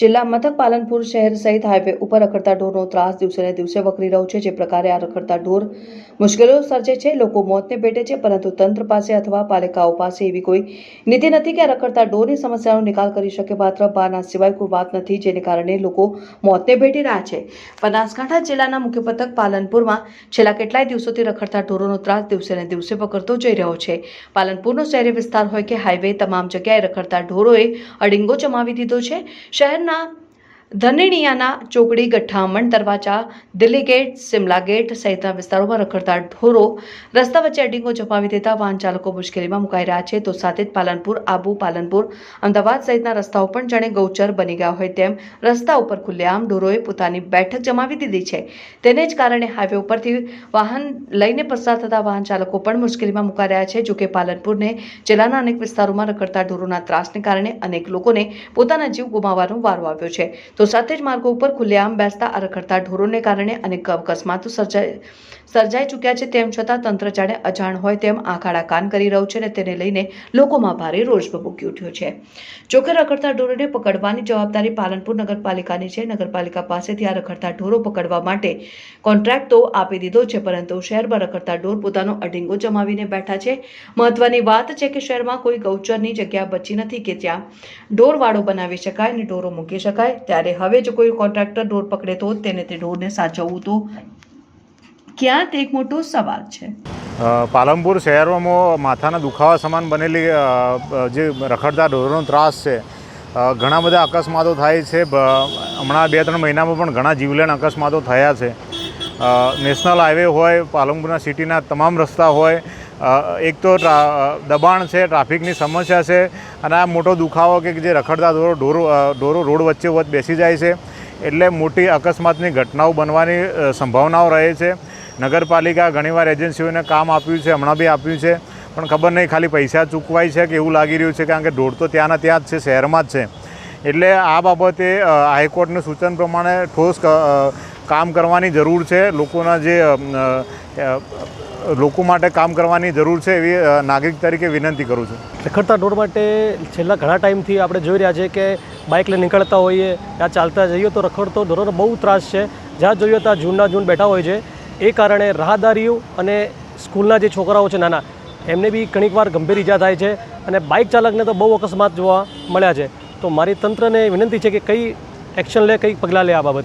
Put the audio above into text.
જિલ્લા મથક પાલનપુર શહેર સહિત હાઈવે ઉપર રખડતા ઢોરનો ત્રાસ દિવસે ને દિવસે વકરી રહ્યો છે। જે પ્રકારે આ રખડતા ઢોર મુશ્કેલીઓ સર્જે છે, લોકો મોતને ભેટે છે, પરંતુ તંત્ર પાસે અથવા પાલિકાઓ પાસે એવી કોઈ નીતિ નથી કે આ રખડતા ઢોરની સમસ્યાનો નિકાલ કરી શકે। માત્ર બહાના સિવાય કોઈ વાત નથી, જેને કારણે લોકો મોતને ભેટી રહ્યા છે। બનાસકાંઠા જિલ્લાના મુખ્ય મથક પાલનપુરમાં છેલ્લા કેટલાય દિવસોથી રખડતા ઢોરોનો ત્રાસ દિવસે ને દિવસે વકરતો જઈ રહ્યો છે। પાલનપુરનો શહેરી વિસ્તાર હોય કે હાઈવે, તમામ જગ્યાએ રખડતા ઢોરોએ અડિંગો જમાવી દીધો છે। શહેરના ધનેણિયાના ચોકડી, ગઠ્ઠામણ દરવાજા, દિલ્હી ગેટ, સિમલા ગેટ સહિતના વિસ્તારોમાં રખડતા ઢોરો રસ્તા વચ્ચે અડિંગો જમાવી દેતા વાહન ચાલકો મુશ્કેલીમાં મુકાઈ રહ્યા છે। તો સાથે જ પાલનપુર, આબુ, પાલનપુર, અમદાવાદ સહિતના રસ્તાઓ પણ જાણે ગૌચર બની ગયા હોય તેમ રસ્તા ઉપર ખુલ્લેઆમ ઢોરોએ પોતાની બેઠક જમાવી દીધી છે। તેને જ કારણે હાઈવે ઉપરથી વાહન લઈને પસાર થતા વાહન ચાલકો પણ મુશ્કેલીમાં મુકાઈ રહ્યા છે। જોકે પાલનપુરને જિલ્લાના અનેક વિસ્તારોમાં રખડતા ઢોરોના ત્રાસને કારણે અનેક લોકોને પોતાના જીવ ગુમાવવાનો વારો આવ્યો છે। તો સાથે જ માર્ગો ઉપર ખુલ્લેઆમ બેસતા આ રખડતા ઢોરોને કારણે અનેક અકસ્માતો સર્જાઈ ચૂક્યા છે। તેમ છતાં તંત્ર જાણે અજાણ હોય તેમ આંખ આડા કાન કરી રહ્યું છે અને તેને લઈને લોકોમાં ભારે રોષ ભભૂકી ઉઠ્યો છે। જોકે રખડતા ઢોરોને પકડવાની જવાબદારી પાલનપુર નગરપાલિકાની છે। નગરપાલિકા પાસેથી આ રખડતા ઢોરો પકડવા માટે કોન્ટ્રાક્ટ તો આપી દીધો છે, પરંતુ શહેરમાં રખડતા ઢોર પોતાનો અડિંગો જમાવીને બેઠા છે। મહત્વની વાત છે કે શહેરમાં કોઈ ગૌચરની જગ્યા બચી નથી કે ત્યાં ઢોરવાડો બનાવી શકાય અને ઢોરો મૂકી શકાય। ત્યારે હવે જો કોઈ કોન્ટ્રાક્ટર ઢોર પકડે તો તેને તે ઢોરને સાચવવું તો ક્યાં તે એક મોટો સવાલ છે। પાલનપુર શહેરમાં માથાના દુખાવા સમાન બનેલી જે રખડતા ઢોરોનો ત્રાસ છે, ઘણા બધા અકસ્માતો થાય છે। હમણાં 2-3 મહિનામાં પણ ઘણા જીવલેણ અકસ્માતો થયા છે। નેશનલ હાઈવે હોય, પાલનપુરના સિટીના તમામ રસ્તા હોય, એક તો દબાણ છે, ટ્રાફિકની સમસ્યા છે, અને આ મોટો દુખાવો કે જે રખડતા ઢોરો રોડ વચ્ચે બેસી જાય છે, એટલે મોટી અકસ્માતની ઘટનાઓ બનવાની સંભાવનાઓ રહે છે। નગરપાલિકા ઘણીવાર એજન્સીઓને કામ આપ્યું છે, હમણાં બી આપ્યું છે, પણ ખબર નહીં ખાલી પૈસા ચૂકવાય છે કે એવું લાગી રહ્યું છે, કારણ કે ઢોર તો ત્યાંના ત્યાં જ છે, શહેરમાં જ છે। એટલે આ બાબતે હાઈકોર્ટનું સૂચન પ્રમાણે ઠોસ કામ કરવાની જરૂર છે। લોકો માટે કામ કરવાની જરૂર છે, એવી નાગરિક તરીકે વિનંતી કરું છું। રખડતા ઢોર માટે છેલ્લા ઘણા ટાઈમથી આપણે જોઈ રહ્યા છીએ કે બાઇક લઈને નીકળતા હોઈએ, ત્યાં ચાલતા જઈએ તો રખડતો ઢોરોનો બહુ ત્રાસ છે। જ્યાં જોઈએ ત્યાં ઝૂંડના ઝૂંડ બેઠા હોય છે। એ કારણે રાહદારીઓ અને સ્કૂલના જે છોકરાઓ છે નાના, એમને બી ઘણીક વાર ગંભીર ઈજા થાય છે, અને બાઇક ચાલકને તો બહુ અકસ્માત જોવા મળ્યા છે। તો મારી તંત્રને વિનંતી છે કે કઈ એક્શન લે, કઈ પગલાં લે આ બાબતે।